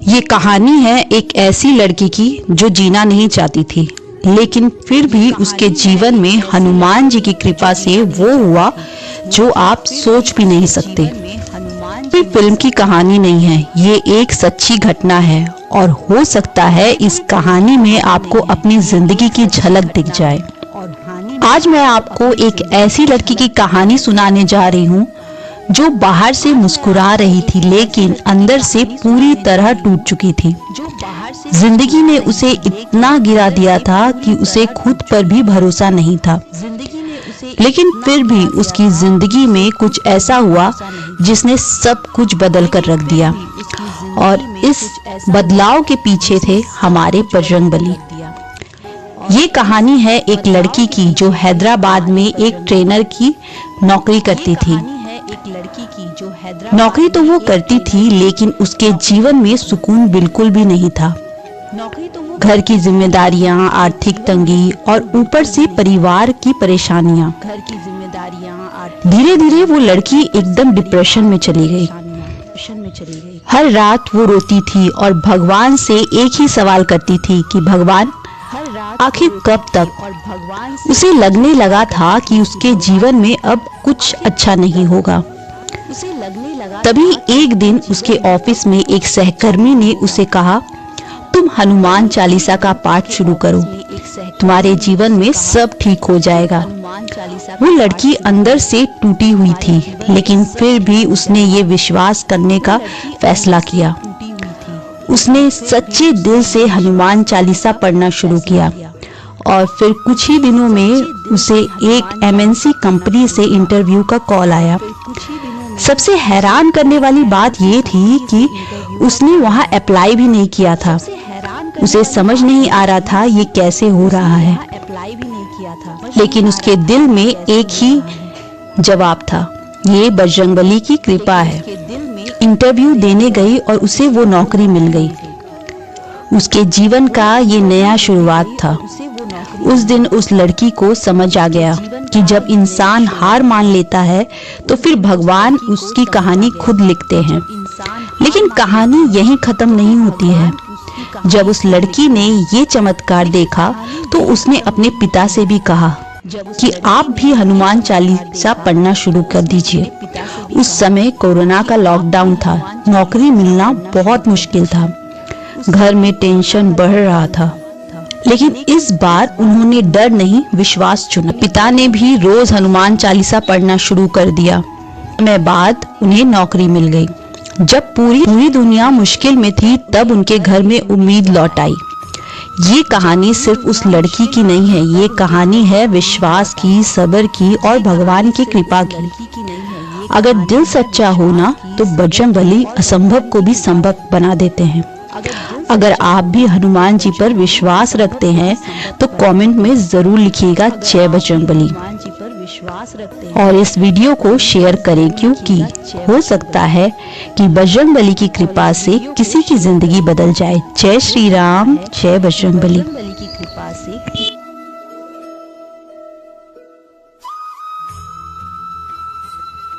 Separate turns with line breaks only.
ये कहानी है एक ऐसी लड़की की जो जीना नहीं चाहती थी, लेकिन फिर भी उसके जीवन में हनुमान जी की कृपा से वो हुआ जो आप सोच भी नहीं सकते। ये फिल्म की कहानी नहीं है, ये एक सच्ची घटना है और हो सकता है इस कहानी में आपको अपनी जिंदगी की झलक दिख जाए। आज मैं आपको एक ऐसी लड़की की कहानी सुनाने जा रही हूँ जो बाहर से मुस्कुरा रही थी लेकिन अंदर से पूरी तरह टूट चुकी थी। जिंदगी ने उसे इतना गिरा दिया था कि उसे खुद पर भी भरोसा नहीं था, लेकिन फिर भी उसकी जिंदगी में कुछ ऐसा हुआ जिसने सब कुछ बदल कर रख दिया। और इस बदलाव के पीछे थे हमारे बजरंगबली। ये कहानी है एक लड़की की जो हैदराबाद में एक ट्रेनर की नौकरी करती थी। नौकरी तो वो करती थी लेकिन उसके जीवन में सुकून बिल्कुल भी नहीं था। घर की जिम्मेदारियां, आर्थिक तंगी और ऊपर से परिवार की परेशानियां। धीरे धीरे वो लड़की एकदम डिप्रेशन में चली गई। हर रात वो रोती थी और भगवान से एक ही सवाल करती थी कि भगवान आखिर कब तक। उसे लगने लगा था कि उसके जीवन में अब कुछ अच्छा नहीं होगा। तभी एक दिन उसके ऑफिस में एक सहकर्मी ने उसे कहा, तुम हनुमान चालीसा का पाठ शुरू करो, तुम्हारे जीवन में सब ठीक हो जाएगा। वो लड़की अंदर से टूटी हुई थी, लेकिन फिर भी उसने ये विश्वास करने का फैसला किया। उसने सच्चे दिल से हनुमान चालीसा पढ़ना शुरू किया और फिर कुछ ही दिनों में उसे एक एमएनसी कंपनी से इंटरव्यू का कॉल आया। सबसे हैरान करने वाली बात ये थी कि उसने वहां अप्लाई भी नहीं किया था। उसे समझ नहीं आ रहा था ये कैसे हो रहा है, लेकिन उसके दिल में एक ही जवाब था, ये बजरंगबली की कृपा है। इंटरव्यू देने गई और उसे वो नौकरी मिल गई। उसके जीवन का ये नया शुरुआत था। उस दिन उस लड़की को समझ आ गया कि जब इंसान हार मान लेता है तो फिर भगवान उसकी कहानी खुद लिखते हैं। लेकिन कहानी यहीं खत्म नहीं होती है। जब उस लड़की ने ये चमत्कार देखा तो उसने अपने पिता से भी कहा कि आप भी हनुमान चालीसा पढ़ना शुरू कर दीजिए। उस समय कोरोना का लॉकडाउन था, नौकरी मिलना बहुत मुश्किल था, घर में टेंशन बढ़ रहा था। लेकिन इस बार उन्होंने डर नहीं, विश्वास चुना। पिता ने भी रोज हनुमान चालीसा पढ़ना शुरू कर दिया। समय बाद उन्हें नौकरी मिल गई। जब पूरी दुनिया मुश्किल में थी तब उनके घर में उम्मीद लौट आई। ये कहानी सिर्फ उस लड़की की नहीं है, ये कहानी है विश्वास की, सब्र की और भगवान की कृपा की। अगर दिल सच्चा हो ना तो बजरंगबली असंभव को भी संभव बना देते हैं। अगर आप भी हनुमान जी पर विश्वास रखते हैं तो कमेंट में जरूर लिखिएगा जय बजरंगबली और इस वीडियो को शेयर करें, क्योंकि हो सकता है कि बजरंगबली की कृपा से किसी की जिंदगी बदल जाए। जय श्री राम, जय बजरंगबली।